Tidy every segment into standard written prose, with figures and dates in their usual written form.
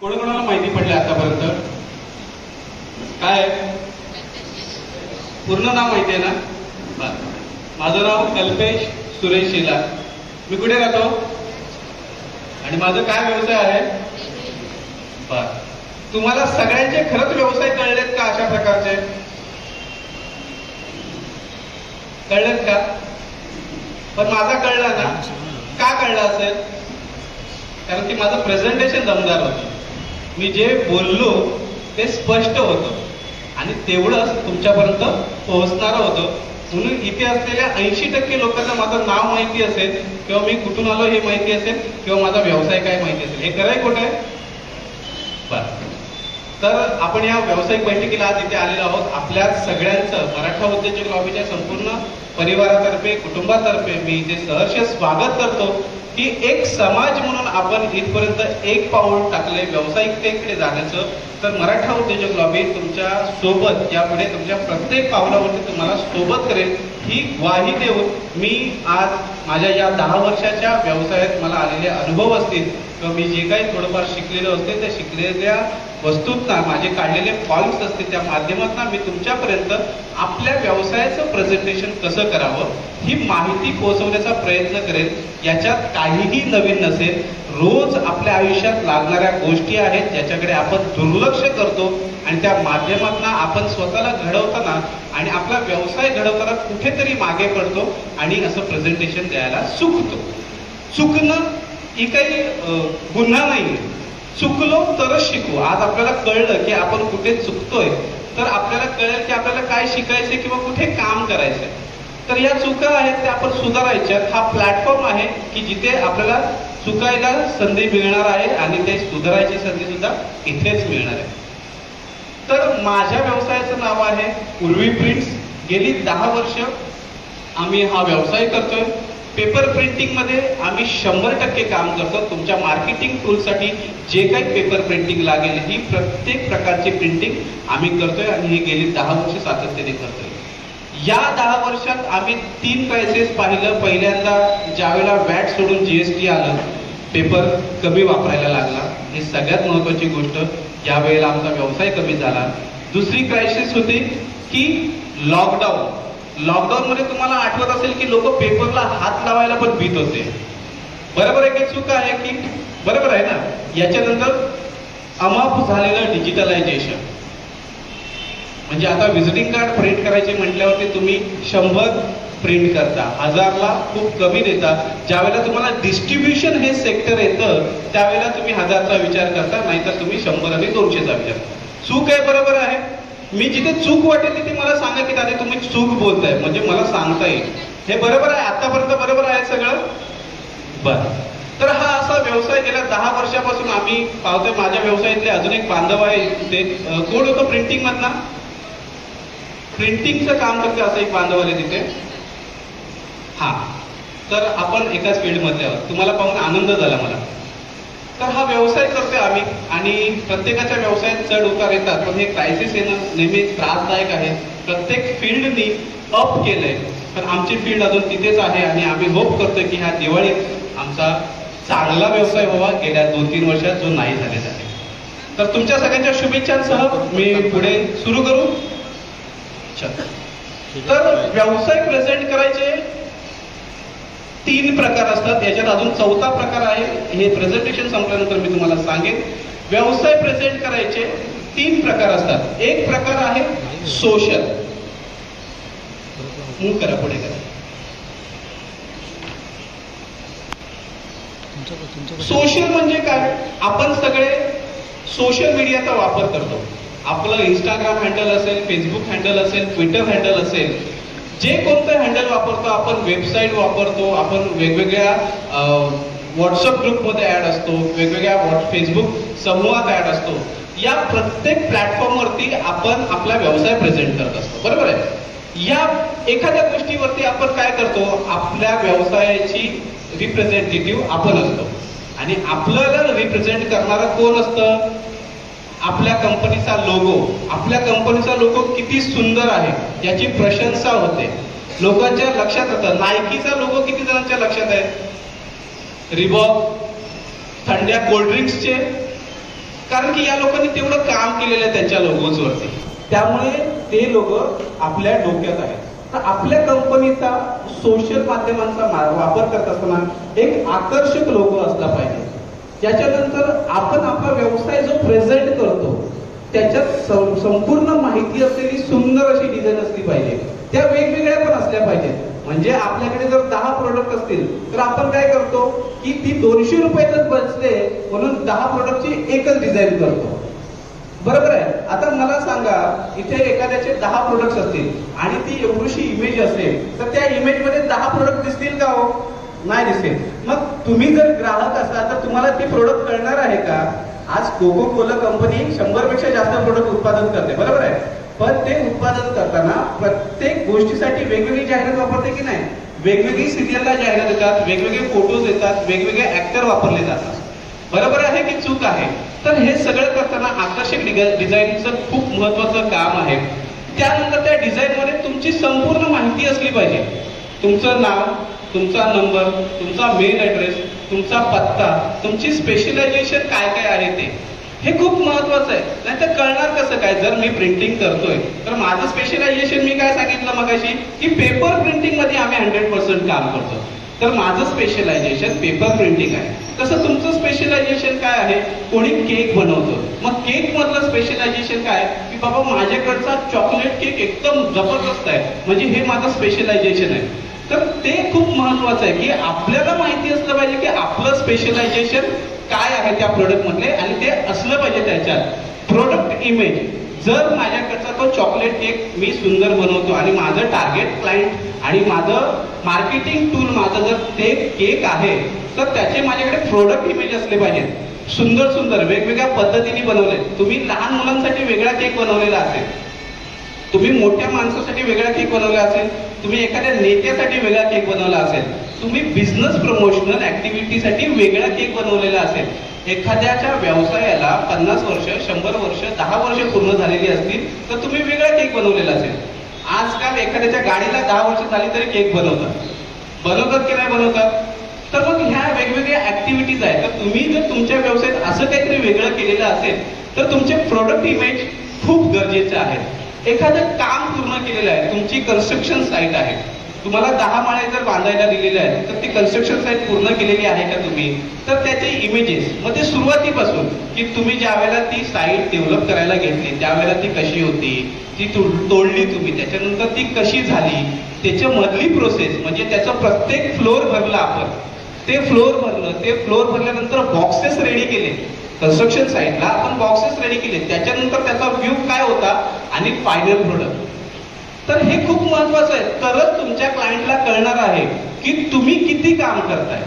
कोणाकोणाला माहिती पडले आतापर्यंत? काय पूर्ण नाव माहिती आहे ना? बरं. माझं नाव कल्पेश सुरेश शेलार. मी कुठे राहतो आणि माझं काय व्यवसाय आहे? बर. तुम्हाला सगळ्यांचे खरंच व्यवसाय कळलेत का? अशा प्रकारचे कळलेत का? पण माझा कळला ना? का कळला असेल? कारण की माझं प्रेझेंटेशन दमदार होतं. मी जे बोललो ते स्पष्ट होतं आणि तेवढंच तुमच्यापर्यंत पोहोचणारं होतं. म्हणून इथे असलेल्या 80% लोकांना माझं नाव माहिती असेल किंवा मी कुठून आलो हे माहिती असेल किंवा माझा व्यवसाय काय माहिती असेल. हे खरंय खोटं आहे? बरं. तर आपण या व्यावसायिक बैठकीला आज इथे आलेलो आहोत. आपल्या सगळ्यांचं मराठा उद्योजक लॉबीच्या संपूर्ण परिवारातर्फे, कुटुंबातर्फे मी इथे सहर्ष स्वागत करतो की एक समाज म्हणून आपण इथपर्यंत एक पाऊल टाकले व्यावसायिकतेकडे जाण्याचं. तर मराठा उद्योजक लॉबी तुमच्या सोबत यापुढे तुमच्या प्रत्येक पावलावरती तुम्हाला सोबत करेल ही ग्वाही देऊन मी आज माझ्या या 10 वर्षाच्या व्यवसायात मला आलेले अनुभव असतील किंवा मी जे काही थोडंफार शिकलेलो असते त्या शिकलेल्या वस्तूंना माझे काढलेले पॉईंट्स असतील त्या माध्यमातून मी तुमच्यापर्यंत आपल्या व्यवसायाचं प्रेझेंटेशन कसं करावं ही माहिती पोहोचवण्याचा प्रयत्न करेल. याच्यात काहीही नवीन नसेल. रोज आपल्या आयुष्यात लागणाऱ्या गोष्टी आहेत ज्याच्याकडे आपण दुर्लक्ष करतो आणि त्या माध्यमातून आपण स्वतःला घडवताना आणि आपला व्यवसाय घडवताना कुठेतरी मागे पडतो आणि असं प्रेझेंटेशन द्यायला चुकतो. चुकणं ही काही गुन्हा नाही. चुकलो तरच शिकू. आज आपल्याला कळलं की आपण कुठे चुकतोय तर आपल्याला कळेल की आपल्याला काय शिकायचं किंवा कुठे काम करायचंय. तर या चुका आहेत त्या आपण सुधारायच्या. हा प्लॅटफॉर्म आहे की जिथे आपल्याला चुकायला संधी मिळणार आहे आणि ते सुधारायची संधी सुद्धा इथेच मिळणार आहे. तर माझ्या व्यवसायाचं नाव आहे उर्वी प्रिंट्स. गेली 10 वर्ष आम्ही हा व्यवसाय करतोय. पेपर प्रिंटिंग मध्ये आम्ही 100% काम करतो. तुमच्या मार्केटिंग टूलसाठी जे काही पेपर प्रिंटिंग लागेल ही प्रत्येक प्रकारची प्रिंटिंग आम्ही करतोय आणि हे गेली 10 वर्ष सातत्याने करतोय. या 10 वर्षात आम्ही 3 क्रायसिस पाहिलं. पहिल्यांदा ज्यावेळेला वॅट सोडून जीएसटी आलं, पेपर कमी वापरायला लागला. ही सगळ्यात महत्वाची गोष्ट. यावेळेला आमचा व्यवसाय कमी झाला. दुसरी क्रायसिस होती की लॉकडाऊन. लॉकडाऊन मध्ये तुम्हाला आठवत असेल की लोक पेपरला हात लावायला पण भीत होते. बरोबर आहे की चूक आहे की? बरोबर आहे ना. याच्यानंतर अमाप झालेलं डिजिटलायझेशन. म्हणजे आता व्हिजिटिंग कार्ड प्रिंट करायचे म्हटल्यावरती तुम्ही 100 प्रिंट करता, 1000ला खूप कमी देता. ज्यावेळेला तुम्हाला डिस्ट्रीब्युशन हे सेक्टर येतं त्यावेळेला तुम्ही 1000चा विचार करता, नाहीतर तुम्ही 100 आणि 200चा विचार. चूक आहे बरोबर आहे? मी जिथे चूक वाटेल तिथे मला सांगा की दादा तुम्ही चूक बोलताय म्हणजे मला सांगता येईल. हे बरोबर आहे? आतापर्यंत बरोबर आहे सगळं? बरं. तर हा असा व्यवसाय गेल्या 10 वर्षापासून आम्ही पाहतोय. माझ्या व्यवसायातले अजून एक बांधव आहे ते कोण होतं प्रिंटिंग मधला, प्रिंटिंगचं काम करते असं एक बांधव आले तिथे. हा, तर आपण एकाच फील्ड मधले आहोत. तुम्हाला पाहून आनंद झाला मला. तर हा व्यवसाय करतोय आम्ही आणि प्रत्येकाच्या व्यवसायात चढ उतार येतात. पण हे क्रायसिस येणं नेहमी त्रासदायक आहे. प्रत्येक फील्डनी अप केलंय पण आमची फील्ड अजून तिथेच आहे आणि आम्ही होप करतोय की ह्या दिवाळीत आमचा चांगला व्यवसाय व्हावा गेल्या 2-3 वर्षात जो नाही झालेला आहे. तर तुमच्या सगळ्यांच्या शुभेच्छांसह मी पुढे सुरू करू. तर व्यवसाय प्रेझेंट करायचे 3 प्रकार असतात. याच्यात अजून 4था प्रकार आहे. हे प्रेझेंटेशन संपल्यानंतर मी तुम्हाला सांगेन. व्यवसाय प्रेझेंट करायचे 3 प्रकार असतात. एक प्रकार आहे सोशल. मूव करा, पुढे करा. सोशल म्हणजे काय? आपण सगळे सोशल मीडियाचा वापर करतो. आपलं इंस्टाग्राम हँडल असेल, फेसबुक हँडल असेल, ट्विटर हँडल असेल, जे कोणतं हँडल वापरतो आपण, वेबसाईट वापरतो, आपण वेगवेगळ्या व्हॉट्सअप ग्रुपमध्ये ऍड असतो, वेगवेगळ्या फेसबुक समूहात ऍड असतो. या प्रत्येक प्लॅटफॉर्मवरती आपण आपला व्यवसाय प्रेझेंट करत असतो. बरोबर आहे? या एखाद्या गोष्टीवरती आपण काय करतो, आपल्या व्यवसायाची रिप्रेझेंटेटिव्ह आपण असतो आणि आपल्याला रिप्रेझेंट करणारा कोण असतं? आपल्या कंपनीचा लोगो. आपल्या कंपनीचा लोगो किती सुंदर आहे याची प्रशंसा होते, लोकांच्या लक्षात येतं. नायकीचा लोगो किती जणांच्या लक्षात आहे? रिबॉक, थंड्या कोल्ड्रिंक्सचे कारण की या लोकांनी तेवढं काम केलेलं आहे त्यांच्या लोगोजवरती, त्यामुळे ते लोक आपल्या डोक्यात आहेत. तर आपल्या कंपनीचा सोशल माध्यमांचा वापर करत असताना एक आकर्षक लोगो असला पाहिजे. त्याच्यानंतर आपण आपला व्यवसाय जो प्रेझेंट करतो त्याच्यात संपूर्ण माहिती असलेली सुंदर अशी डिझाईन असली पाहिजे. त्या वेगवेगळ्या पण असल्या पाहिजेत. म्हणजे आपल्याकडे जर 10 प्रोडक्ट असतील तर आपण काय करतो की ती 200 रुपयातच बसले म्हणून 10 प्रोडक्टची एकच डिझाईन करतो. बरोबर आहे. आता मला सांगा, इथे एखाद्याचे 10 प्रोडक्ट्स असतील आणि ती एवढीशी इमेज असेल तर त्या इमेजमध्ये 10 प्रोडक्ट दिसतील का हो? नाही दिसेल. मग तुम्ही जर ग्राहक असाल तर तुम्हाला ते प्रोडक्ट कळणार आहे का? आज कोको कोला कंपनी 100 पेक्षा जास्त प्रोडक्ट उत्पादन करते, बरोबर आहे. पण ते उत्पादन करताना प्रत्येक गोष्टीसाठी वेगवेगळी जाहिरात वापरते की नाही? वेगवेगळी सिरियलला जाहिरात येतात, वेगवेगळे फोटोज येतात, वेगवेगळे ऍक्टर वापरले जातात. बरोबर आहे की चूक आहे? तर हे सगळं करताना आकर्षक डिझाईनचं खूप महत्वाचं काम आहे. त्यानंतर त्या डिझाईनमध्ये तुमची संपूर्ण माहिती असली पाहिजे. तुमचं नाव, तुमचा नंबर, तुमचा मेल ऍड्रेस, तुमचा पत्ता, तुमची स्पेशलायझेशन काय काय आहे ते, हे खूप महत्वाचं आहे. नाही तर कळणार कसं काय? जर मी प्रिंटिंग करतोय तर माझं स्पेशलायझेशन मी काय सांगितलं मगाशी की पेपर प्रिंटिंग मध्ये आम्ही 100% काम करतो, तर माझं स्पेशलायझेशन पेपर प्रिंटिंग आहे. तसं तुमचं स्पेशलायझेशन काय आहे? कोणी केक बनवतो, मग केक मधलं स्पेशलायझेशन काय की बाबा माझ्याकडचा चॉकलेट केक एकदम जबरदस्त आहे, म्हणजे हे माझं स्पेशलायझेशन आहे. तर ते खूप महत्वाचं आहे की आपल्याला माहिती असलं पाहिजे की आपलं स्पेशलायझेशन काय आहे त्या प्रोडक्ट मधले, आणि ते असलं पाहिजे त्याच्यात प्रोडक्ट इमेज. जर माझ्याकडचा तो चॉकलेट केक मी सुंदर बनवतो आणि माझं टार्गेट क्लायंट आणि माझं मार्केटिंग टूल माझं जर ते केक आहे तर त्याचे माझ्याकडे प्रोडक्ट इमेज असले पाहिजेत. सुंदर सुंदर वेगवेगळ्या पद्धतीने बनवले. तुम्ही लहान मुलांसाठी वेगळा केक बनवलेला असेल, तुम्ही मोठ्या माणसासाठी वेगळा केक बनवला असेल, तुम्ही एखाद्या नेत्यासाठी वेगळा केक बनवला असेल, तुम्ही बिझनेस प्रमोशनल ऍक्टिव्हिटीसाठी वेगळा केक बनवलेला असेल. एखाद्याच्या व्यवसायाला 50 वर्ष, 100 वर्ष, 10 वर्ष पूर्ण झालेली असतील तर तुम्ही वेगळा केक बनवलेला असेल. आजकाल एखाद्याच्या गाडीला 10 वर्ष झाली तरी केक बनवतात की नाही बनवतात? तर मग ह्या वेगवेगळ्या ऍक्टिव्हिटीज आहेत. तर तुम्ही जर तुमच्या व्यवसायात असं काहीतरी वेगळं केलेलं असेल तर तुमचे प्रोडक्ट इमेज खूप गरजेचे आहेत. एखादं काम पूर्ण केलेलं आहे, तुमची कन्स्ट्रक्शन साईट आहे, तुम्हाला 10 माळे जर बांधायला दिलेले आहेत तर ती कन्स्ट्रक्शन साईट पूर्ण केलेली आहे का तुम्ही? तर त्याचे इमेजेस मग ते सुरुवातीपासून की तुम्ही ज्या वेळेला ती साईट डेव्हलप करायला घेतली त्यावेळेला ती कशी होती, ती तोडली तुम्ही, त्याच्यानंतर ती कशी झाली, त्याच्या मधली प्रोसेस म्हणजे त्याचं प्रत्येक फ्लोअर भरला आपण, ते फ्लोअर भरलं, ते फ्लोअर भरल्यानंतर बॉक्सेस रेडी केले, कन्स्ट्रक्शन साईटला आपण बॉक्सेस रेडी केले, त्याच्यानंतर त्याचा व्ह्यू काय होता आणि फायनल प्रोडक्ट. तर हे खूप महत्वाचं आहे. तरच तुमच्या क्लायंटला कळणार आहे की तुम्ही किती काम करताय.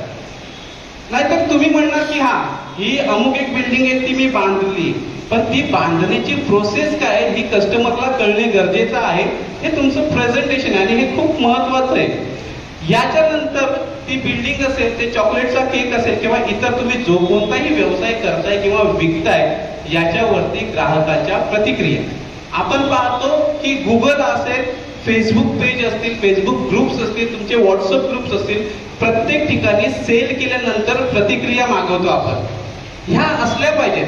नाहीतर तुम्ही म्हणणार की हा ही अमुक एक बिल्डिंग आहे ती मी बांधली, पण ती बांधण्याची प्रोसेस काय ही कस्टमरला कळणे गरजेचं आहे. हे तुमचं प्रेझेंटेशन आहे आणि हे खूप महत्वाचं आहे. याच्यानंतर ती बिल्डिंग असेल, ते चॉकलेटचा केक असेल किंवा इतर तुम्ही जो कोणताही व्यवसाय करताय किंवा विकताय याच्यावरती ग्राहकाच्या प्रतिक्रिया आपण पाहतो की गुगल असेल, फेसबुक पेज असतील, फेसबुक ग्रुप्स असतील, तुमचे व्हॉट्सअप ग्रुप्स असतील, प्रत्येक ठिकाणी सेल केल्यानंतर प्रतिक्रिया मागवतो आपण. ह्या असल्या पाहिजेत.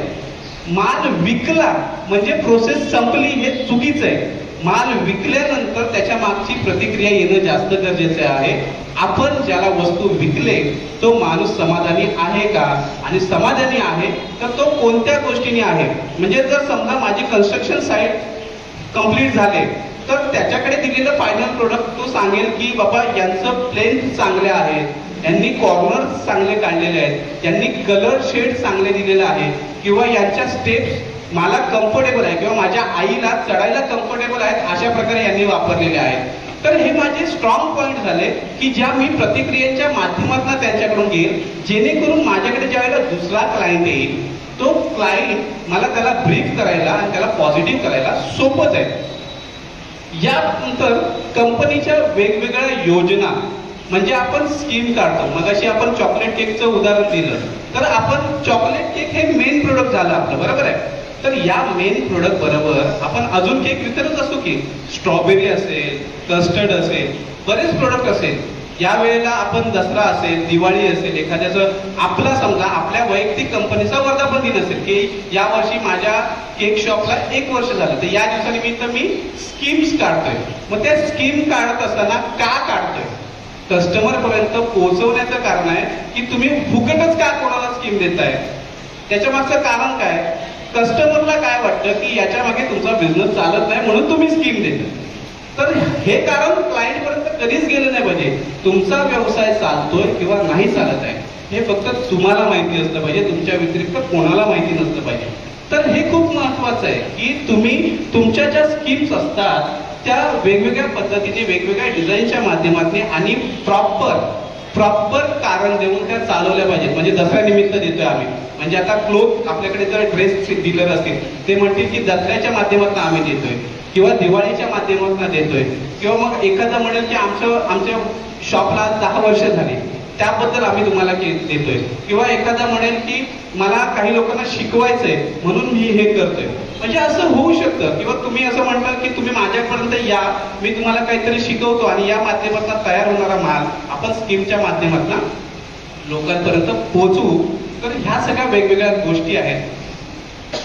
माल विकला म्हणजे प्रोसेस संपली हे चुकीचं आहे. माल विकल्यानंतर त्याच्या मागची प्रतिक्रिया येणं जास्त गरजेचं आहे. आपण ज्याला वस्तू विकले तो माणूस समाधानी आहे का, आणि समाधानी आहे तर तो कोणत्या गोष्टीने आहे. म्हणजे जर समजा माझी कन्स्ट्रक्शन साईट कंप्लीट झाले तर त्याच्याकडे दिलेलं फायनल प्रोडक्ट तो सांगेल की बाबा यांचं प्लेन चांगले आहे, यांनी कॉर्नर चांगले काढलेले आहेत, यांनी कलर शेड चांगले दिलेले आहे, किंवा यांच्या स्टेप्स मला कम्फर्टेबल आहे किंवा माझ्या आईला चढायला कम्फर्टेबल आहेत अशा प्रकारे यांनी वापरलेले आहेत. तर हे माझे स्ट्रॉंग पॉइंट झाले की ज्या मी प्रतिक्रियांच्या माध्यमातून त्यांच्याकडून घेईल, जेणेकरून माझ्याकडे ज्या वेळेला दुसरा क्लायंट येईल तो क्लायंट मला त्याला ब्रीफ करायला आणि त्याला पॉझिटिव्ह करायला सोपंच आहे. यानंतर कंपनीच्या वेगवेगळ्या योजना म्हणजे आपण स्कीम काढतो. मगाशी आपण चॉकलेट केकचं उदाहरण दिलं, तर आपण चॉकलेट केक हे मेन प्रोडक्ट झालं आपलं, बरोबर आहे. तर या मेन प्रोडक्ट बरोबर आपण अजून केक विकतच असतो की स्ट्रॉबेरी असेल, कस्टर्ड असेल, बरेच प्रोडक्ट असेल. या वेळेला आपण दसरा असेल, दिवाळी असेल, एखाद्याचं आपला समजा आपल्या वैयक्तिक कंपनीचा वर्धापन दिन असेल की या वर्षी माझ्या केक शॉपला 1 वर्ष झालं, तर या दिवसानिमित्त मी स्कीम्स काढतोय. मग त्या स्कीम काढत असताना का काढतोय? कस्टमर पर्यंत पोहोचवण्याचं कारण आहे की तुम्ही फुकटच का कोणाला स्कीम देताय? त्याच्या मागचं कारण काय? कस्टमरला काय वाटतं की याच्या मागे तुमचा बिझनेस चालत नाही म्हणून तुम्ही स्कीम देता. तर हे कारण क्लायंट पर्यंत कधीच गेलं नाही पाहिजे. तुमचा व्यवसाय चालतोय किंवा नाही चालत आहे हे फक्त तुम्हाला माहिती असलं पाहिजे, तुमच्या व्यतिरिक्त कोणाला माहिती नसलं पाहिजे. तर हे खूप महत्वाचं आहे की तुम्ही तुमच्या ज्या स्कीम्स असतात त्या वेगवेगळ्या पद्धतीने वेगवेगळ्या डिझाईनच्या माध्यमातून आणि प्रॉपर कारण देऊन त्या चालवल्या पाहिजेत. म्हणजे दसऱ्या निमित्त देतोय आम्ही, म्हणजे आता क्लोथ आपल्याकडे जर ड्रेस डीलर असतील ते म्हणतील की दसऱ्याच्या माध्यमातून आम्ही देतोय किंवा दिवाळीच्या माध्यमातून देतोय, किंवा मग एखादा म्हणेल की आमच्या शॉपला 10 वर्ष झाली त्याबद्दल आम्ही तुम्हाला देतोय, किंवा एखादा म्हणेल की मला काही लोकांना शिकवायचंय म्हणून मी हे करतोय. म्हणजे असं होऊ शकतं. किंवा तुम्ही असं म्हणता की तुम्ही माझ्यापर्यंत या, मी तुम्हाला काहीतरी शिकवतो आणि या माध्यमातून तयार होणारा माल आपण स्कीमच्या माध्यमातून लोकांपर्यंत पोहोचवू. तर ह्या सगळ्या वेगवेगळ्या गोष्टी आहेत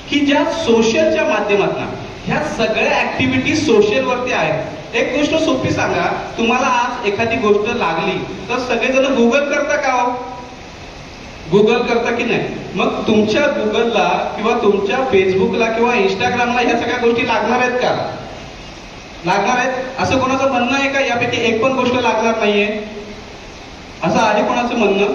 की ज्या सोशलच्या माध्यमातून, ह्या सगळ्या ऍक्टिव्हिटी सोशल वरती आहेत. एक गोष्ट सोपी सांगा, तुम्हाला आज एखादी गोष्ट लागली तर सगळेजण गुगल करता का हो? गुगल करता की नाही? मग तुमच्या गुगलला किंवा तुमच्या फेसबुकला किंवा इंस्टाग्रामला ह्या सगळ्या गोष्टी लागणार आहेत का? लागणार आहेत? असं कोणाचं म्हणणं आहे का यापैकी एक पण गोष्ट लागणार नाहीये? असं आहे कोणाचं म्हणणं?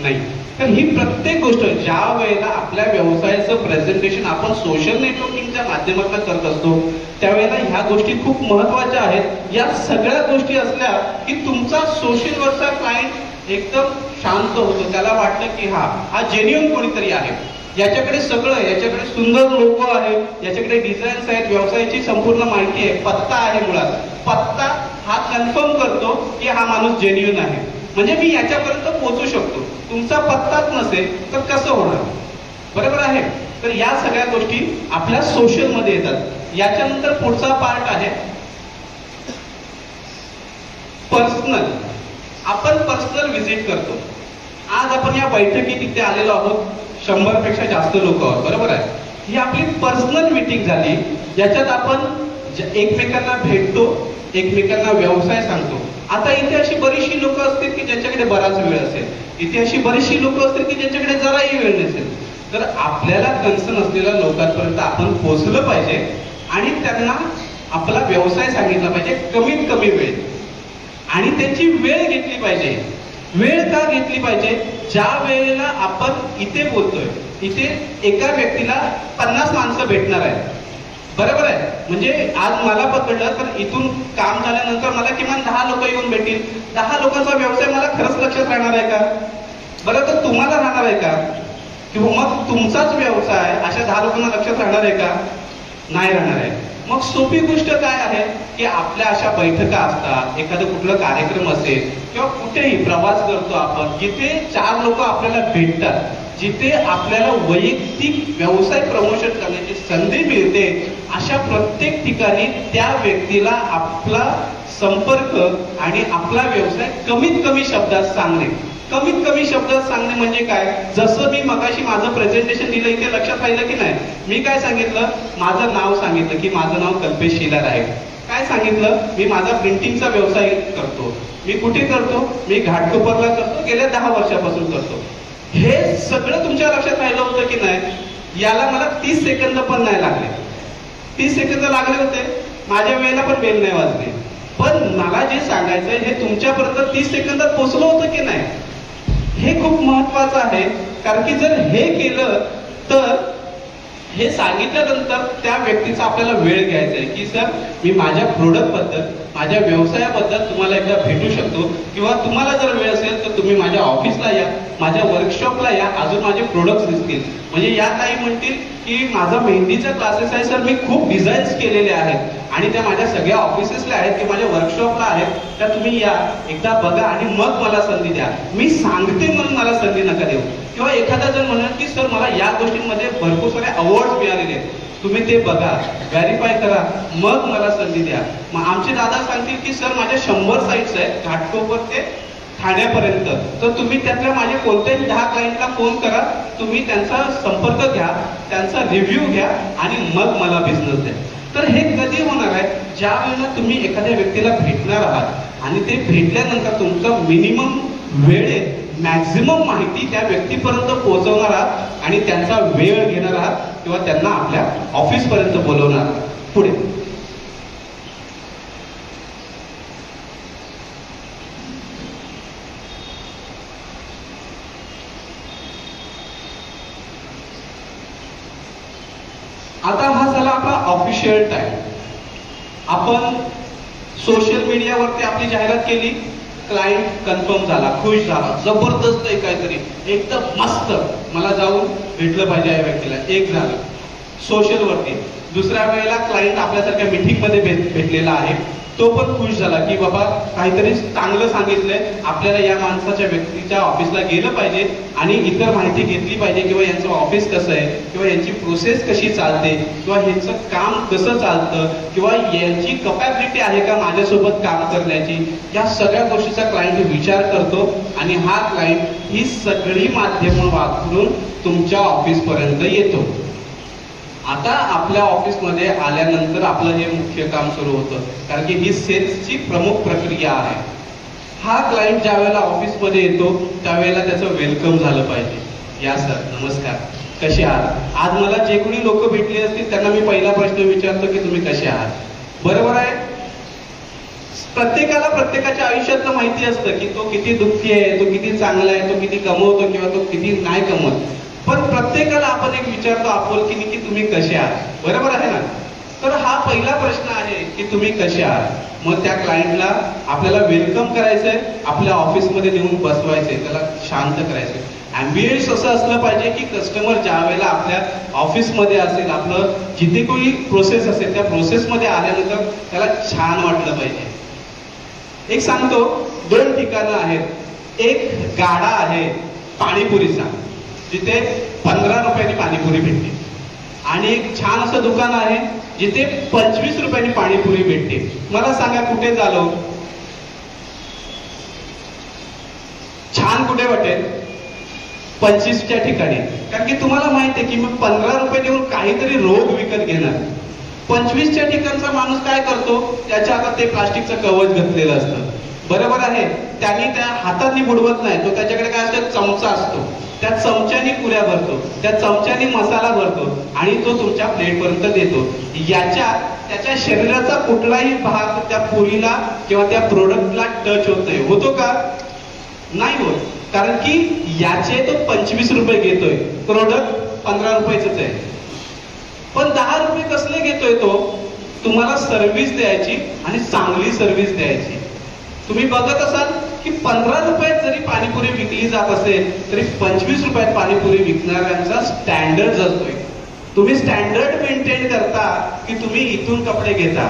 नाही. तर ही प्रत्येक गोष्ट ज्या वेळेला आपल्या व्यवसायाचं प्रेझेंटेशन आपण सोशल नेटवर्किंगच्या माध्यमातून करत असतो त्यावेळेला ह्या गोष्टी खूप महत्वाच्या आहेत. या सगळ्या गोष्टी असल्या की तुमचा सोशलवरचा क्लायंट एकदम शांत होतो. त्याला वाटतं की हा जेन्युइन कोणीतरी आहे, याच्याकडे सगळं, याच्याकडे सुंदर लोक आहेत, याच्याकडे डिझाईन्स आहेत, व्यवसायाची संपूर्ण माहिती आहे, पत्ता आहे. मुळात पत्ता हा कन्फर्म करतो की हा माणूस जेन्युइन आहे, म्हणजे मी याच्यापर्यंत पोहोचू शकतो. तुमचा पत्ताच नसेल तर कसं होणार? बरोबर आहे. तर या सगळ्या गोष्टी आपल्या सोशल मध्ये येतात. याच्यानंतर पुढचा पार्ट आहे पर्सनल. आपण पर्सनल व्हिजिट करतो. आज आपण या बैठकीत इथे आलेलो आहोत, 100 पेक्षा जास्त लोक आहोत. बरोबर आहे. ही आपली पर्सनल मीटिंग झाली, ज्याच्यात आपण एकमेकांना भेटतो, एकमेकांना व्यवसाय सांगतो. आता इथे अशी बरीचशी लोक असतील की ज्यांच्याकडे बराच वेळ असेल, इथे अशी बरीचशी लोक असतील की ज्यांच्याकडे जराही वेळ नसेल. तर आपल्याला कन्सर्न असलेल्या लोकांपर्यंत आपण पोहोचलं पाहिजे आणि त्यांना आपला व्यवसाय सांगितला पाहिजे कमीत कमी वेळ, आणि त्यांची वेळ घेतली पाहिजे. वेळ का घेतली पाहिजे? ज्या वेळेला आपण इथे बोलतोय, इथे एका व्यक्तीला 50 माणसं भेटणार आहे. बरोबर आहे. म्हणजे आज मला पकडलं तर इथून काम झाल्यानंतर मला किमान 10 लोक येऊन भेटतील. 10 लोकांचा व्यवसाय मला खरंच लक्षात राहणार आहे का? बरं, तर तुम्हाला राहणार आहे का? किंवा मग तुमचाच व्यवसाय अशा 10 लोकांना लक्षात राहणार आहे का? नाही राहणार आहे. मग सोपी गोष्ट काय आहे की आपल्या अशा बैठका असतात, एखादं कुठलं कार्यक्रम असेल किंवा कुठेही प्रवास करतो आपण, जिथे 4 लोक आपल्याला भेटतात, जिथे आपल्याला वैयक्तिक व्यवसाय प्रमोशन करण्याची संधी मिळते, अशा प्रत्येक ठिकाणी त्या व्यक्तीला आपला संपर्क आणि आपला व्यवसाय कमीत कमी शब्दात सांगणे. कमीत कमी शब्दात सांगणे म्हणजे काय? जसं मी मगाशी माझं प्रेझेंटेशन दिलं, इथे लक्षात राहिलं की नाही? मी काय सांगितलं? माझं नाव सांगितलं की माझं नाव कल्पेश शिलार आहे. काय सांगितलं? मी माझा प्रिंटिंगचा व्यवसाय करतो. मी कुठे करतो? मी घाटकोपरला करतो, गेल्या 10 वर्षापासून करतो. हे सगळं तुमच्या लक्षात राहिलं होतं की नाही? याला मला 30 सेकंद पण नाही लागले. 30 सेकंद लागले होते, माझ्या वेळेला पण बेल नाही वाजली. पण मला जे सांगायचंय हे तुमच्यापर्यंत 30 सेकंदात पोहोचलं होतं की नाही? हे खूप महत्वाचं आहे. कारण की जर हे केलं तर हे सांगितल्यानंतर त्या व्यक्तीचा आपल्याला वेळ घ्यायचा आहे की सर, मी माझ्या प्रोडक्ट बद्दल, माझ्या व्यवसायाबद्दल तुम्हाला एकदा भेटू शकतो, किंवा तुम्हाला जर वेळ असेल तर तुम्ही माझ्या ऑफिसला या, माझ्या वर्कशॉपला या, अजून माझे प्रोडक्ट्स दिसतील. म्हणजे या ताई म्हणतील की माझा मेहंदीचा क्लासेस आहे सर, मी खूप डिझाईन्स केलेले आहेत आणि त्या माझ्या सगळ्या ऑफिसेसला आहेत की माझ्या वर्कशॉपला आहेत, त्या तुम्ही या, एकदा बघा आणि मग मला संधी द्या. मी सांगते म्हणून मला संधी नका देऊ. किंवा एखादा जण म्हणेल की सर, मला या गोष्टींमध्ये भरपूर सारे अवॉर्ड मिळालेले आहेत, तुम्ही ते बघा, व्हेरीफाय करा, मग मला संधी द्या. मग आमचे दादा सांगतील की सर माझ्या 100 साईट्स आहेत घाटकोपर ते ठाण्यापर्यंत, तर तुम्ही त्यातल्या माझे कोणत्याही 10 क्लायंटला फोन करा, तुम्ही त्यांचा संपर्क घ्या, त्यांचा रिव्ह्यू घ्या आणि मग मला बिझनेस द्या. तर हे कधी होणार आहे? ज्या वेळेला तुम्ही एखाद्या व्यक्तीला भेटणार आहात आणि ते भेटल्यानंतर तुमचा मिनिमम वेळेत मॅक्झिमम माहिती त्या व्यक्तीपर्यंत पोहोचवणार आहात आणि त्यांचा वेळ घेणार आहात किंवा त्यांना आपल्या ऑफिसपर्यंत बोलवणार आहात. पुढे आता हा झाला आपला ऑफिशियल टाइम. आपण सोशल मीडियावरती आपली जाहिरात केली, क्लायंट कन्फर्म झाला, खुश झाला, जबरदस्त आहे काहीतरी, एकदम मस्त, मला जाऊन भेटलं पाहिजे या व्यक्तीला, एक झालं सोशल वरती. दुसऱ्या वेळेला क्लायंट आपल्यासारख्या मीटिंग मध्ये भेटलेला आहे, तो पण खुश झाला की बाबा काहीतरी चांगलं सांगितलंय, आपल्याला या माणसाच्या व्यक्तीच्या ऑफिसला गेलं पाहिजे आणि इतर माहिती घेतली पाहिजे किंवा यांचं ऑफिस कसं आहे किंवा यांची प्रोसेस कशी चालते किंवा यांचं काम कसं चालतं किंवा यांची कपॅबिलिटी आहे का माझ्यासोबत काम करण्याची, या सगळ्या गोष्टीचा क्लायंट विचार करतो आणि हा क्लायंट ही सगळी माध्यमं वापरून तुमच्या ऑफिसपर्यंत येतो. आता आपल्या ऑफिसमध्ये आल्यानंतर आपलं हे मुख्य काम सुरू होतं, कारण की ही सेल्सची प्रमुख प्रक्रिया आहे. हा क्लायंट ज्या वेळेला ऑफिसमध्ये येतो त्यावेळेला त्याचं वेलकम झालं पाहिजे. या सर, नमस्कार, कसे आहात? आज मला जे कोणी लोक भेटले असतील त्यांना मी पहिला प्रश्न विचारतो की तुम्ही कसे आहात. बरोबर आहे? प्रत्येकाला प्रत्येकाच्या आयुष्यातलं माहिती असतं की तो किती दुःखी आहे, तो किती चांगला आहे, तो किती कमवतो किंवा तो किती नाही कमवत. पण प्रत्येकाला आपण एक विचारतो आपुलकीने की तुम्ही कसे आहात. बरोबर आहे ना? तर हा पहिला प्रश्न आहे की तुम्ही कसे आहात. मग त्या क्लायंटला आपल्याला वेलकम करायचंय, आपल्या ऑफिसमध्ये नेऊन बसवायचंय, त्याला शांत करायचंय. ॲम्बियन्स असं असलं पाहिजे की कस्टमर ज्या वेळेला आपल्या ऑफिसमध्ये असेल, आपलं जिथे कोणी प्रोसेस असेल त्या प्रोसेसमध्ये आल्यानंतर त्याला छान वाटलं पाहिजे. एक सांगतो, 2 ठिकाणं आहेत. एक गाडा आहे पाणीपुरीचा, जिथे 15 रुपयांनी पाणीपुरी भेटते, आणि एक छान असं दुकान आहे जिथे 25 रुपयांनी पाणीपुरी भेटते. मला सांगा कुठे झालो? छान कुठे वाटेल? 25च्या ठिकाणी. कारण की तुम्हाला माहिती आहे की मग 15 रुपये देऊन काहीतरी रोग विकत घेणार. 25च्या ठिकाणचा माणूस काय करतो? त्याच्या हातात ते प्लास्टिकचं कवच घातलेलं असतं. बरोबर आहे? त्यांनी त्या हातांनी बुडवत नाही, तो त्याच्याकडे काय असतो? चमचा असतो. त्या चमच्यानी पुऱ्या भरतो, त्या चमच्यानी मसाला भरतो आणि तो तुमच्या प्लेटपर्यंत देतो. त्याच्या शरीराचा कुठलाही भाग त्या पुरीला किंवा त्या प्रोडक्टला टच होतोय, होतो का? नाही होत. कारण की याचे तो 25 रुपये घेतोय, प्रोडक्ट 15 रुपयाच आहे. पण 10 रुपये कसले घेतोय तो? तुम्हाला सर्व्हिस द्यायची आणि चांगली सर्व्हिस द्यायची. तुम्ही बघत असाल की 15 रुपयात जरी पाणीपुरी विकली जात असेल तरी 25 रुपयात पाणीपुरी विकणाऱ्यांचा स्टँडर्ड असतोय. तुम्ही स्टँडर्ड मेंटेन करता की तुम्ही इथून कपडे घेता,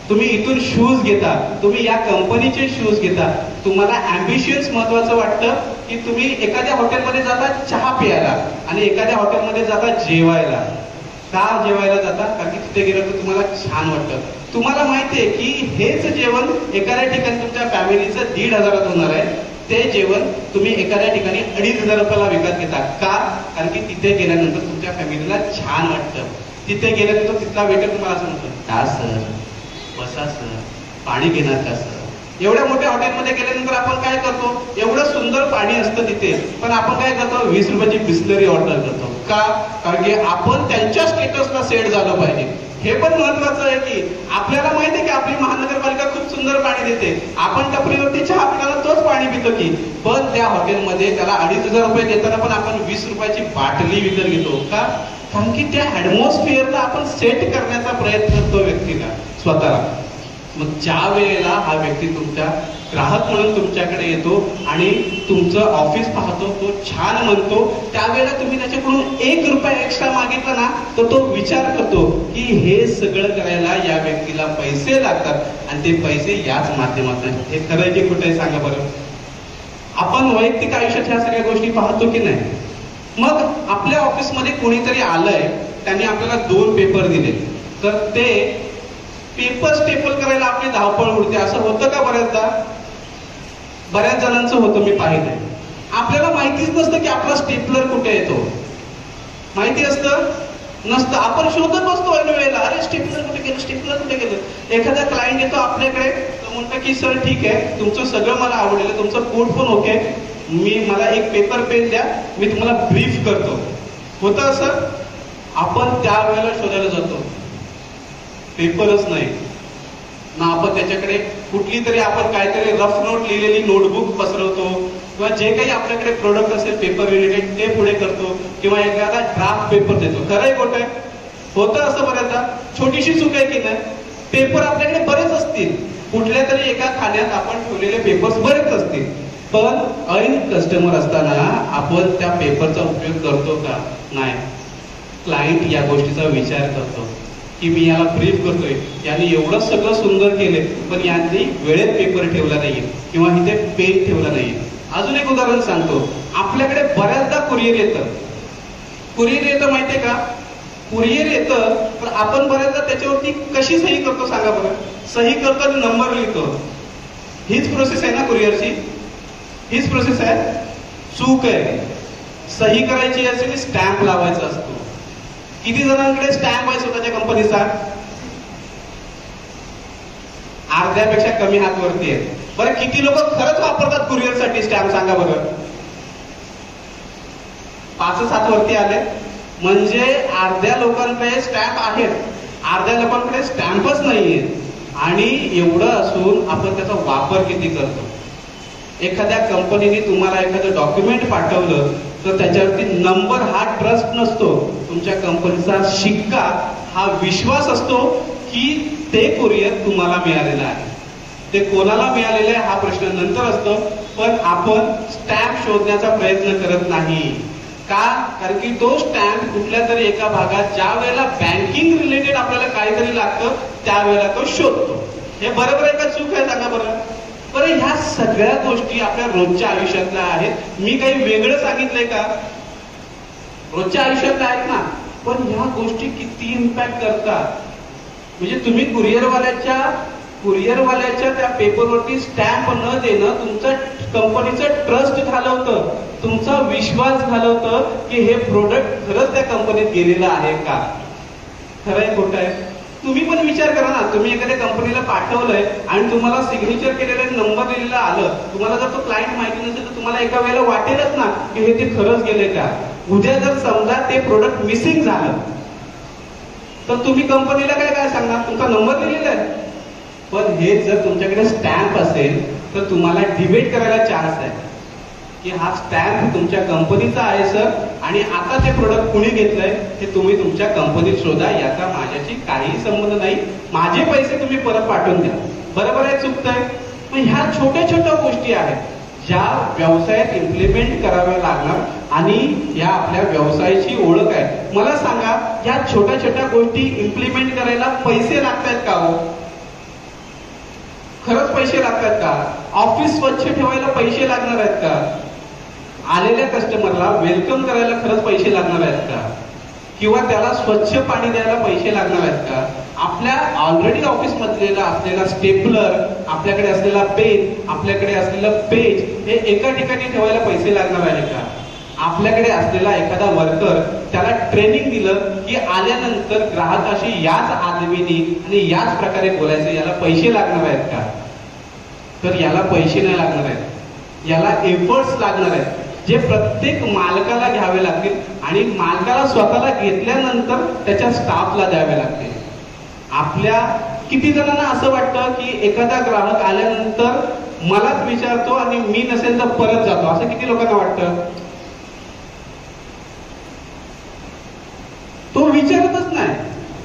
तुम्ही इथून शूज घेता, तुम्ही या कंपनीचे शूज घेता. तुम्हाला ॲम्बिशियस महत्वाचं वाटतं की तुम्ही एखाद्या हॉटेलमध्ये जाता चहा प्यायला आणि एखाद्या हॉटेलमध्ये जाता जेवायला. का जेवायला जाता? कारण की तिथे गेलं तर तुम्हाला छान वाटतं. तुम्हाला माहिती आहे की हेच जेवण एखाद्या ठिकाणी तुमच्या फॅमिलीचं 1,500 होणार आहे, ते जेवण तुम्ही एखाद्या ठिकाणी 2,500 रुपयाला विकत घेता. का? कारण की तिथे गेल्यानंतर तुमच्या फॅमिलीला छान वाटतं. तिथे गेल्यानंतर तिथला वेटर तुम्हाला असं म्हणतो, का सर, बसा सर, पाणी घेणार का सर? एवढ्या मोठ्या हॉटेलमध्ये गेल्यानंतर आपण काय करतो? एवढं सुंदर पाणी असतं तिथे, पण आपण काय करतो? 20 रुपयाची बिस्लरी ऑर्डर करतो. का? कारण की आपण त्यांच्या स्टेटसला सेट झालं पाहिजे. हे पण महत्वाचं आहे की आपल्याला माहिती आहे की आपली महानगरपालिका खूप सुंदर पाणी देते, आपण टपरीवरती चहा पिताना तोच पाणी पितो की, पण त्या हॉटेलमध्ये त्याला 2,500 रुपये देताना पण आपण 20 रुपयाची बाटली विकत घेतो. का? कारण की त्या ऍटमॉस्फिअरला आपण सेट करण्याचा प्रयत्न करतो व्यक्तीला, स्वतःला. मग ज्या वेळेला हा व्यक्ती तुमच्या ग्राहक म्हणून तुमच्याकडे येतो आणि तुमचं ऑफिस पाहतो, तो छान म्हणतो, त्यावेळेला तुम्ही त्याच्याकडून 1 रुपया एक्स्ट्रा मागितला ना तर तो विचार करतो की हे सगळं करायला या व्यक्तीला पैसे लागतात आणि ते पैसे याच माध्यमातून. हे खरं की कुठे सांगा बरं? आपण वैयक्तिक आयुष्यात ह्या सगळ्या गोष्टी पाहतो की नाही? मग आपल्या ऑफिसमध्ये कोणीतरी आलंय, त्यांनी आपल्याला 2 पेपर दिले, तर ते पेपर स्टेपल करायला आपली धावपळ उडते. असं होतं का बऱ्याचदा? बऱ्याच जणांचं होतं, मी पाहिलंय. आपल्याला माहितीच नसतं की आपला स्टेपलर कुठे येतो. माहिती असतं नसतं, आपण शोधत बसतो ऐन वेळेला, अरे स्टेपलर कुठे गेलं, स्टेपलर कुठे गेलं. एखादा क्लायंट येतो आपल्याकडे, तो म्हणतो की सर ठीक आहे, तुमचं सगळं मला आवडलेलं, तुमचं कोड पण ओके, मला एक पेपर पेन द्या, मी तुम्हाला ब्रीफ करतो. होतं असं? आपण त्यावेळेला शोधायला जातो, पेपरच नाही ना. आपण त्याच्याकडे कुठली तरी आपण काहीतरी रफ नोट लिहिलेली नोटबुक पसरवतो, किंवा जे काही आपल्याकडे प्रोडक्ट असेल पेपर रिलेटेड ते पुढे करतो, किंवा एखादा ड्राफ्ट पेपर देतो. खरंय खोटंय? होतं असं बऱ्याचदा. छोटीशी चूक आहे की नाही? पेपर आपल्याकडे बरेच असतील, कुठल्या तरी एका खाण्यात आपण ठेवलेले पेपर्स बरेच असतील, पण ऐन कस्टमर असताना आपण त्या पेपरचा उपयोग करतो का? नाही. क्लायंट या गोष्टीचा विचार करतो की मी याला ब्रीफ करतोय, याने एवढं सगळं सुंदर केले, पण यांनी वेळेत पेपर ठेवला नाहीये किंवा इथे पेन ठेवला नाहीये. अजून एक उदाहरण सांगतो. आपल्याकडे बऱ्याचदा कुरिअर येतं. कुरिअर येतं माहितीये का? कुरिअर येतं, पण आपण बऱ्याचदा त्याच्यावरती कशी सही करतो सांगा बरं? सही करतो आणि नंबर लिहितो. हीच प्रोसेस आहे ना कुरिअरची? हीच प्रोसेस आहे? चूक आहे. सही करायची असेल स्टॅम्प लावायचा असतो. किती जणांकडे स्टॅम्प आहे स्वतःच्या कंपनीचा? अर्ध्यापेक्षा कमी हात वरती आहे. बरं, किती लोक खरंच वापरतात कुरिअरसाठी स्टॅम्प सांगा बरं? 5च हात वरती आले. म्हणजे अर्ध्या लोकांकडे स्टॅम्प आहेत, अर्ध्या लोकांकडे स्टॅम्पच नाहीये. आणि एवढं असून आपण त्याचा वापर किती करतो? एखाद्या कंपनीने तुम्हाला एखादं डॉक्युमेंट पाठवलं तर त्याच्यावरती नंबर हा ट्रस्ट नसतो, तुमच्या कंपनीचा शिक्का हा विश्वास असतो की ते कुरिअर तुम्हाला मिळालेलं आहे. ते कोणाला मिळालेलं आहे हा प्रश्न नंतर असतो, पण आपण स्टॅम्प शोधण्याचा प्रयत्न करत नाही. का? कारण की तो स्टॅम्प कुठल्या तरी एका भागात ज्या वेळेला बँकिंग रिलेटेड आपल्याला काहीतरी लागतं त्यावेळेला तो शोधतो. हे बरोबर आहे का चूक आहे सांगा बरं? बरं, ह्या सगळ्या गोष्टी आपल्या रोजच्या आयुष्यातल्या आहेत. मी काही वेगळं सांगितलंय का? रोजच्या आयुष्यातल्या आहेत ना. पण ह्या गोष्टी किती इम्पॅक्ट करतात. म्हणजे तुम्ही कुरिअरवाल्याच्या त्या पेपरवरती स्टॅम्प न देणं तुमचं कंपनीचं ट्रस्ट घालवतं, तुमचा विश्वास घालवतं की हे प्रोडक्ट खरंच त्या कंपनीत गेलेलं आहे का? खरंय खोटं आहे? तुम्ही पण विचार करा ना. तुम्ही एखाद्या कंपनीला पाठवलंय आणि तुम्हाला सिग्नेचर केलेलं नंबर दिलेलं आलं, तुम्हाला जर तो क्लायंट माहिती नसेल तर तुम्हाला एका वेळेला वाटेलच ना की हे ते खरंच गेले का. उद्या जर समजा ते प्रोडक्ट मिसिंग झालं तर तुम्ही कंपनीला काय सांगणार? तुमचा नंबर दिलेला आहे. पण हे जर तुमच्याकडे स्टॅम्प असेल तर तुम्हाला डिबेट करायला चान्स आहे की हा स्टॅम्प तुमच्या कंपनीचा आहे सर, आणि आता ते प्रोडक्ट कुणी घेतलंय हे तुम्ही तुमच्या कंपनीत शोधा, याचा माझ्याशी काही संबंध नाही, माझे पैसे तुम्ही परत पाठवून द्या. बरोबर आहे? चुकतंय? मग ह्या छोट्या छोट्या गोष्टी आहेत ज्या व्यवसायात इम्प्लिमेंट कराव्या लागणार आणि या आपल्या व्यवसायाची ओळख आहे. मला सांगा, या छोट्या छोट्या गोष्टी इम्प्लिमेंट करायला पैसे लागतात का हो? खरंच पैसे लागतात का? ऑफिस स्वच्छ ठेवायला पैसे लागणार आहेत का? आलेल्या कस्टमरला वेलकम करायला खरंच पैसे लागणार आहेत का? किंवा त्याला स्वच्छ पाणी द्यायला पैसे लागणार आहेत का? आपल्या ऑलरेडी ऑफिस मधलेला असलेला स्टेपलर, आपल्याकडे असलेला पेन, आपल्याकडे असलेलं पेज हे एका ठिकाणी ठेवायला पैसे लागणार आहे का? आपल्याकडे असलेला एखादा वर्कर, त्याला ट्रेनिंग दिलं की आल्यानंतर ग्राहकाशी याच आदमीने आणि याच प्रकारे बोलायचं, याला पैसे लागणार आहेत का? तर याला पैसे नाही लागणार आहेत, याला एफर्ट्स लागणार आहेत जे प्रत्येक मालकाला घ्यावे लागतील आणि मालकाला स्वतःला घेतल्यानंतर त्याच्या स्टाफला द्यावे लागतील. आपल्या किती जणांना असं वाटतं की एखादा ग्राहक आल्यानंतर मलाच विचारतो आणि मी नसेल तर परत जातो, असं किती लोकांना वाटतं? तो विचारतच नाही,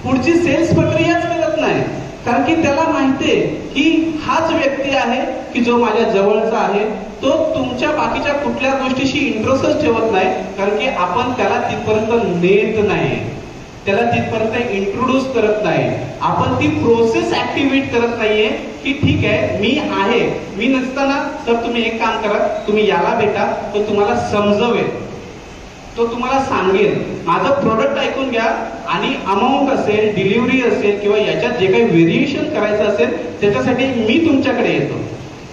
पुढची सेल्स प्रक्रियाच करत नाही, कारण की त्याला माहितीये की हाच व्यक्ती आहे की जो माझ्या जवळचा आहे, तो तुमच्या बाकीच्या कुठल्या गोष्टीशी इंटरेस्टच ठेवत नाही, कारण की आपण त्याला तिथपर्यंत नेत नाही, त्याला तिथपर्यंत इंट्रोड्यूस करत नाही, आपण ती प्रोसेस ऍक्टिव्हेट करत नाहीये की ठीक आहे मी आहे, मी नसताना तर तुम्ही एक काम करा, तुम्ही याला भेटा तो तुम्हाला समजवेल. तो तुम्हाला सांगेल माझं प्रोडक्ट ऐकून घ्या आणि अमाऊंट असेल, डिलिव्हरी असेल किंवा याच्यात जे काही व्हेरिएशन करायचं असेल त्याच्यासाठी मी तुमच्याकडे येतो,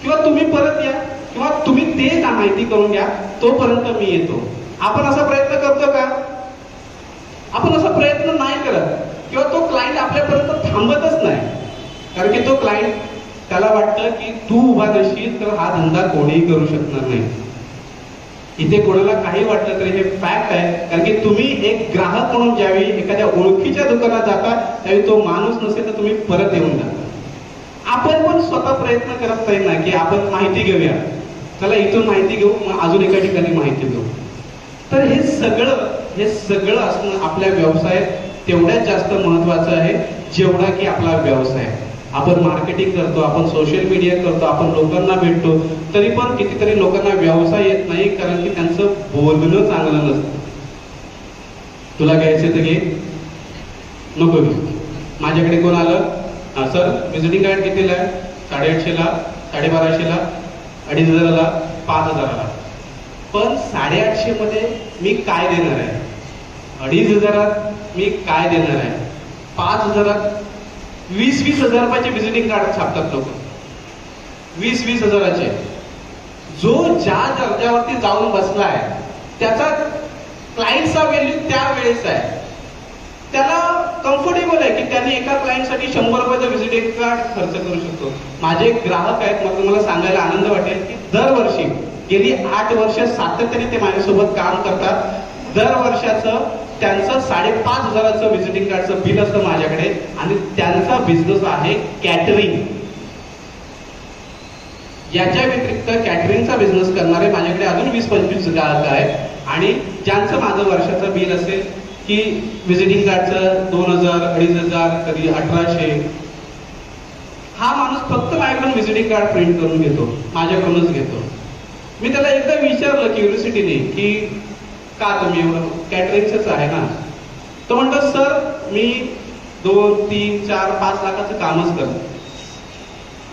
किंवा तुम्ही परत या, किंवा तुम्ही ते माहिती करून घ्या, तोपर्यंत मी येतो. आपण असा प्रयत्न करतो का? आपण असा प्रयत्न नाही करत, किंवा तो क्लायंट आपल्यापर्यंत थांबतच नाही. कारण की तो क्लायंट त्याला वाटतं की तू उभा नसशील तर हा धंदा कोणीही करू शकणार नाही. इथे कोणाला काही वाटलं तरी हे फॅक्ट आहे. कारण की तुम्ही एक ग्राहक म्हणून ज्यावेळी एखाद्या ओळखीच्या दुकानात जाता त्यावेळी तो माणूस नसेल तर तुम्ही परत येऊन जाता. आपण पण स्वतः प्रयत्न करत नाही ना की आपण माहिती घेऊया, चला इथून माहिती घेऊ, मग अजून एका ठिकाणी माहिती घेऊ. तर हे सगळं असणं आपल्या व्यवसायात तेवढ्याच जास्त महत्वाचं आहे जेवढा की आपला व्यवसाय. आपण मार्केटिंग करतो, आपण सोशल मीडिया करतो, आपण लोकांना भेटतो, तरी पण कितीतरी लोकांना व्यवसाय येत नाही कारण की त्यांचं बोलणं चांगलं नसतं. तुला घ्यायचं तर घे, नको घे. माझ्याकडे कोण आलं, सर व्हिजिटिंग कार्ड कितीला आहे? 850ला, 1250ला, 2500ला, 5000ला. पण 850 मध्ये मी काय देणार आहे? 2500 मी काय देणार आहे? 5000 20-20 हजार रुपयाचे व्हिजिटिंग कार्ड छापतात लोक, 20-20 हजाराचे. जो ज्या दर्जावरती जाऊन बसलाय त्याचा क्लायंटचा व्हॅल्यू त्यावेळेस आहे, त्याला कम्फर्टेबल आहे की त्याने एका क्लायंटसाठी 100 रुपयाचं व्हिजिटिंग कार्ड खर्च करू शकतो. माझे एक ग्राहक आहेत, मग तुम्हाला सांगायला आनंद वाटेल की दरवर्षी गेली 8 वर्ष सातत्याने ते माझ्यासोबत काम करतात. दर वर्षाचं त्यांचं 5500चं व्हिजिटिंग कार्डचं बिल असतं माझ्याकडे, आणि त्यांचा बिझनेस आहे कॅटरिंग. याच्या व्यतिरिक्त कॅटरिंगचा बिझनेस करणारे माझ्याकडे अजून 20-25 ग्राहक आहेत. आणि ज्यांचं माझं वर्षाचं बिल असेल की व्हिजिटिंग कार्डचं 2000, 2500, कधी 1800, हा माणूस फक्त माझ्याकडून व्हिजिटिंग कार्ड प्रिंट करून घेतो, माझ्याकडूनच घेतो. मी त्याला एकदा विचारलं क्युरियोसिटीने की का तुम्ही एवढं, कॅटरिंगच आहे ना? तो म्हणतो सर मी 2, 3, 4, 5 लाखाचं कामच करतो.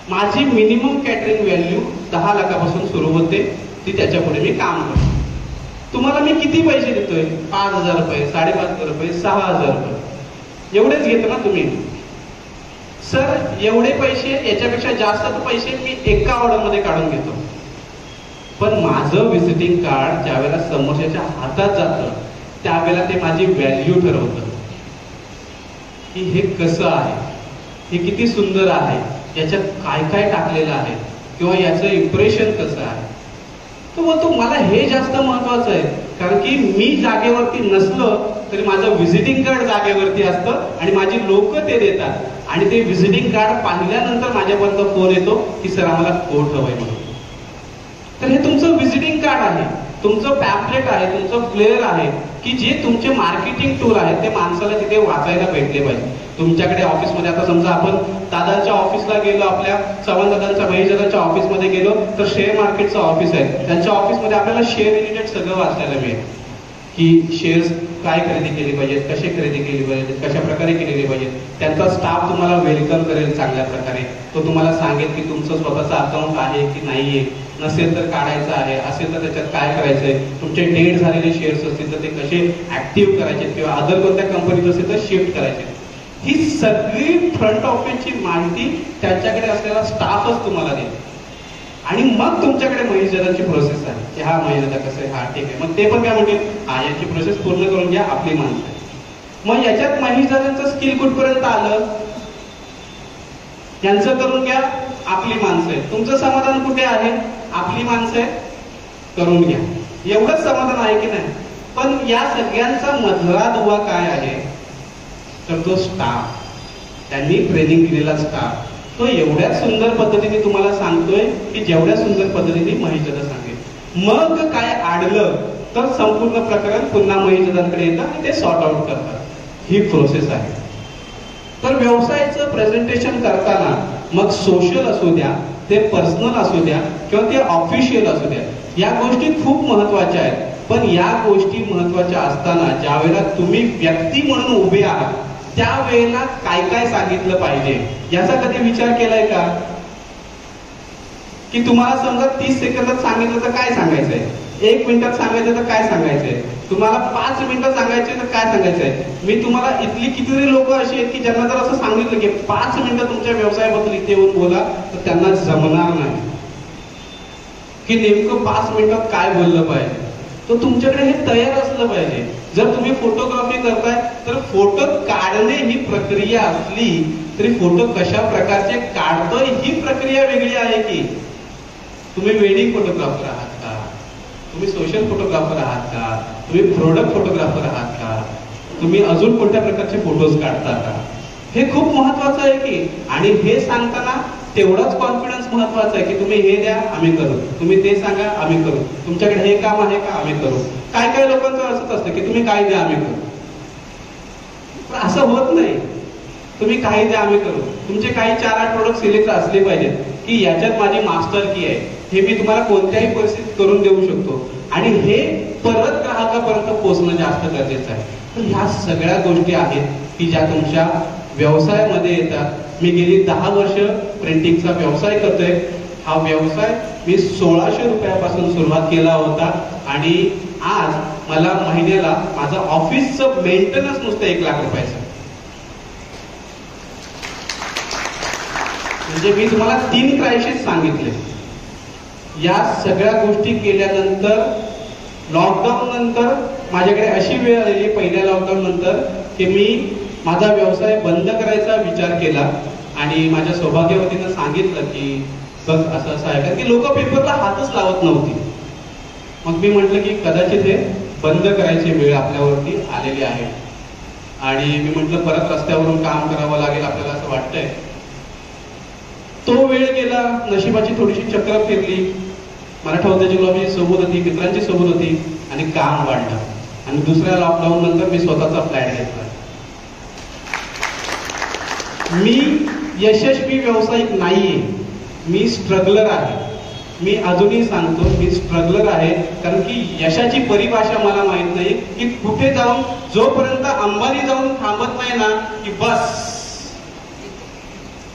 माझी मिनिमम कॅटरिंग व्हॅल्यू 10 लाखापासून सुरू होते, ती त्याच्या पुढे मी काम करतो. तुम्हाला मी किती पैसे देतोय? 5000 रुपये, 5500 रुपये, 6000 रुपये, एवढेच घेतो ना तुम्ही? सर एवढे पैसे, याच्यापेक्षा जास्त पैसे मी एका ऑर्डरमध्ये काढून घेतो. पण माझं व्हिजिटिंग कार्ड ज्या वेळेला समोरच्याच्या हातात जातं त्यावेळेला ते माझी व्हॅल्यू ठरवतं की हे कसं आहे, हे किती सुंदर आहे, याच्यात काय काय टाकलेलं आहे, किंवा याचं इम्प्रेशन कसं आहे. तो बोलतो मला हे जास्त महत्वाचं आहे, कारण की मी जागेवरती नसलो तरी माझं व्हिजिटिंग कार्ड जागेवरती असतं आणि माझी लोक ते देतात, आणि ते व्हिजिटिंग कार्ड पाहिल्यानंतर माझ्यापर्यंत फोन येतो की सर आम्हाला कोट हवंय म्हणून. तर हे तुमचं व्हिजिटिंग कार्ड आहे, तुमचं पॅम्पलेट आहे, तुमचं फ्लेअर आहे की जे तुमचे मार्केटिंग टूल आहेत ते माणसाला तिथे वाचायला भेटले पाहिजे. तुमच्याकडे ऑफिसमध्ये आता समजा आपण दादांच्या ऑफिसला गेलो, आपल्या चव्हाण दादांच्या, महेश दादांच्या ऑफिसमध्ये गेलो तर शेअर मार्केटचं ऑफिस आहे. त्यांच्या ऑफिसमध्ये आपल्याला शेअर रिलेटेड सगळं वाचायला मिळेल की शेअर्स काय खरेदी केली पाहिजेत, कसे खरेदी केली पाहिजेत, कशा प्रकारे केलेली पाहिजेत. त्यांचा स्टाफ तुम्हाला वेलकम करेल चांगल्या प्रकारे. तो तुम्हाला सांगेल की तुमचं स्वतःचं अकाउंट आहे की नाहीये, नसेल तर काढायचं आहे, असेल तर त्याच्यात काय करायचंय, तुमचे डेट झालेले शेअर्स असतील तर ते कसे ऍक्टिव्ह करायचे, किंवा अदर कोणत्या कंपनीत असेल तर शिफ्ट करायचे. ही सगळी फ्रंट ऑफिसची माहिती त्यांच्याकडे असलेला स्टाफच तुम्हाला देईल. आणि मग तुमच्याकडे महेश दादांची प्रोसेस आहे की हा महेश दादा कसं आहे, हा ठीक आहे. मग ते पण काय म्हणतील, हा याची प्रोसेस पूर्ण करून घ्या, आपली माणसं आहे. मग याच्यात महेश दादांचं स्किल कुठपर्यंत आलं, यांचं करून घ्या, आपली माणसं आहे. तुमचं समाधान कुठे आहे, आपली माणसं आहे, करून घ्या. एवढंच समाधान आहे की नाही? पण या सगळ्यांचा मधला दुवा काय आहे तर तो स्टाफ, त्यांनी ट्रेनिंग दिलेला स्टाफ. तो एवढ्या सुंदर पद्धतीने तुम्हाला सांगतोय की जेवढ्या सुंदर पद्धतीने महेश दादा सांगेल. मग काय आडलं तर संपूर्ण प्रकरण पुन्हा महेश दादांकडे येतं आणि ते सॉर्ट आउट करतात. ही प्रोसेस आहे. तर व्यवसायाचं प्रेझेंटेशन करताना मग सोशल असू द्या, ते पर्सनल असू द्या किंवा ते ऑफिशियल असू द्या, या गोष्टी खूप महत्वाच्या आहेत. पण या गोष्टी महत्वाच्या असताना ज्या वेळेला तुम्ही व्यक्ती म्हणून उभे आहात त्यावेळेला काय काय सांगितलं पाहिजे याचा कधी विचार केलाय का? की तुम्हाला समजा 30 सेकंदात सांगितलं तर काय सांगायचंय, 1 मिनिटात सांगायचं तर काय सांगायचंय, तुम्हाला 5 मिनिटं सांगायचे तर काय सांगायचं आहे? मी तुम्हाला इथली कितीतरी लोक अशी आहेत की ज्यांना जर असं सांगितलं की 5 मिनिटं तुमच्या व्यवसायाबद्दल इथे येऊन बोला, तर त्यांना जमणार नाही की नेमकं 5 मिनिटात काय बोललं पाहिजे. तर तुमच्याकडे हे तयार असलं पाहिजे. जर तुम्ही फोटोग्राफी करताय तर फोटो काढणे ही प्रक्रिया असली तरी फोटो कशा प्रकारचे काढतोय ही प्रक्रिया वेगळी आहे की. तुम्ही वेडिंग फोटोग्राफर आहात का, तुम्ही सोशल फोटोग्राफर आहात का, तुम्ही प्रोडक्ट फोटोग्राफर आहात का, तुम्ही अजून कोणत्या प्रकारचे फोटोज काढता का, हे खूप महत्वाचं आहे की. आणि हे सांगताना तेवढाच कॉन्फिडन्स महत्वाचा आहे की तुम्ही हे द्या आम्ही करू, तुम्ही ते सांगा आम्ही करू, तुमच्याकडे हे काम आहे का आम्ही करू. काय काय लोकांचं असंच असतं की तुम्ही काय द्या आम्ही करू, पण असं होत नाही. तुम्ही काही द्या आम्ही करू. तुमचे काही 4-8 प्रोडक्ट सिलेक्ट असले पाहिजेत की याच्यात माझी मास्टर की आहे, हे मी तुम्हाला कोणत्याही परिस्थितीत करून देऊ शकतो. आणि हे परत ग्राहकापर्यंत पोहोचणं जास्त गरजेचं आहे. तर ह्या सगळ्या गोष्टी आहेत की ज्या तुमच्या व्यवसायामध्ये येतात. मी गेली 10 वर्ष प्रिंटिंगचा व्यवसाय करतोय. हा व्यवसाय मी 1600 रुपयापासून सुरुवात केला होता आणि आज मला महिन्याला माझं ऑफिसचं मेंटेनन्स नुसतं 1 लाख रुपयाचं. म्हणजे मी तुम्हाला 3 क्रायसिस सांगितले. या सगळ्या गोष्टी केल्यानंतर लॉकडाऊन नंतर माझ्याकडे अशी वेळ आलेली पहिल्या लॉकडाऊन नंतर की मी माझा व्यवसाय बंद करायचा विचार केला आणि माझ्या सौभाग्यवतीनं सांगितलं की बघ असं असं आहे, कारण की लोक पेपरला हातच लावत नव्हती. मग मी म्हटलं की कदाचित हे बंद करायची वेळ आपल्यावरती आलेली आहे आणि मी म्हटलं परत रस्त्यावरून काम करावं लागेल आपल्याला असं वाटतंय. तो वेळ गेला, नशिबाची थोडीशी चक्र फिरली, मराठा उद्योजक लॉबी सोबत होती, मित्रांची सोबत होती आणि काम वाढलं. आणि दुसऱ्या लॉकडाऊन नंतर मी स्वतःचा फ्लॅट घेतला. मी यशस्वी व्यावसायिक नाहीये, मी स्ट्रगलर आहे. मी अजूनही सांगतो मी स्ट्रगलर आहे, कारण की यशाची परिभाषा मला माहित नाही की कुठे जाऊन जोपर्यंत अंबानी जाऊन थांबत नाही ना की बस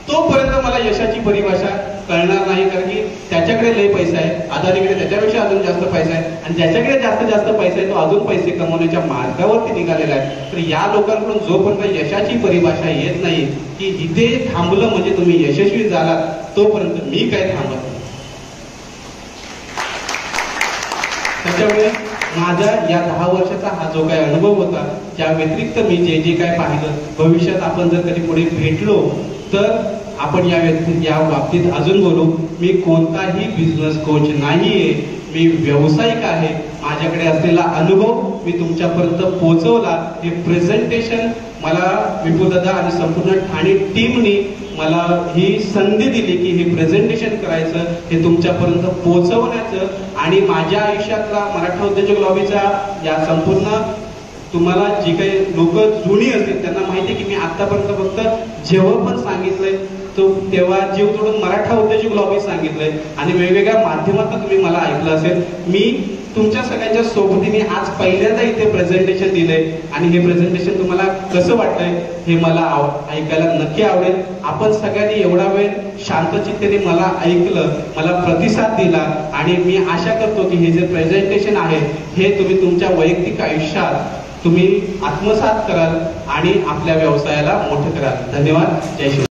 तोपर्यंत मला यशाची परिभाषा कळणार नाही. कारण की त्याच्याकडे लय पैसा आहे, अदानीकडे त्याच्यापेक्षा अजून जास्त पैसा आहे आणि ज्याच्याकडे जास्त पैसा आहे तो अजून पैसे कमवण्याच्या मार्गावरती निघालेला आहे. तर या लोकांकडून जोपर्यंत यशाची परिभाषा येत नाही की इथे थांबलं म्हणजे तुम्ही यशस्वी झालात, तोपर्यंत मी काय थांबत नाही. त्याच्यामुळे माझा या 10 वर्षाचा हा जो काही अनुभव होता, त्या व्यतिरिक्त मी जे जे काय पाहिलं, भविष्यात आपण जर कधी पुढे भेटलो तर आपण या बाबतीत अजून बोलू. मी कोणताही बिझनेस कोच नाहीये, मी व्यावसायिक आहे. माझ्याकडे असलेला अनुभव मी तुमच्यापर्यंत पोहोचवला. हे प्रेझेंटेशन मला विपुलदादा आणि संपूर्ण ठाणे टीमनी मला ही संधी दिली की हे प्रेझेंटेशन करायचं, हे तुमच्यापर्यंत पोहोचवण्याचं. आणि माझ्या आयुष्यातला मराठा उद्योजक लॉबीचा या संपूर्ण तुम्हाला जी काही लोक जुनी असतील त्यांना माहिती आहे की मी आतापर्यंत फक्त जेव्हा पण सांगितलंय तो तेव्हा जीव तोडून मराठा उद्योजक लॉबी सांगितलंय आणि वेगवेगळ्या माध्यमातून तुम्ही मला ऐकलं असेल. मी तुमच्या सगळ्यांच्या सोबतीने आज पहिल्यांदा इथे प्रेझेंटेशन दिलंय आणि हे प्रेझेंटेशन तुम्हाला कसं वाटतंय हे मला ऐकायला नक्की आवडेल. आपण सगळ्यांनी एवढा वेळ शांतचित्तेने मला ऐकलं, मला प्रतिसाद दिला आणि मी आशा करतो की हे जे प्रेझेंटेशन आहे हे तुम्ही तुमच्या वैयक्तिक आयुष्यात तुम्ही आत्मसात कराल आणि आपल्या व्यवसायाला मोठं कराल. धन्यवाद. जय श्री.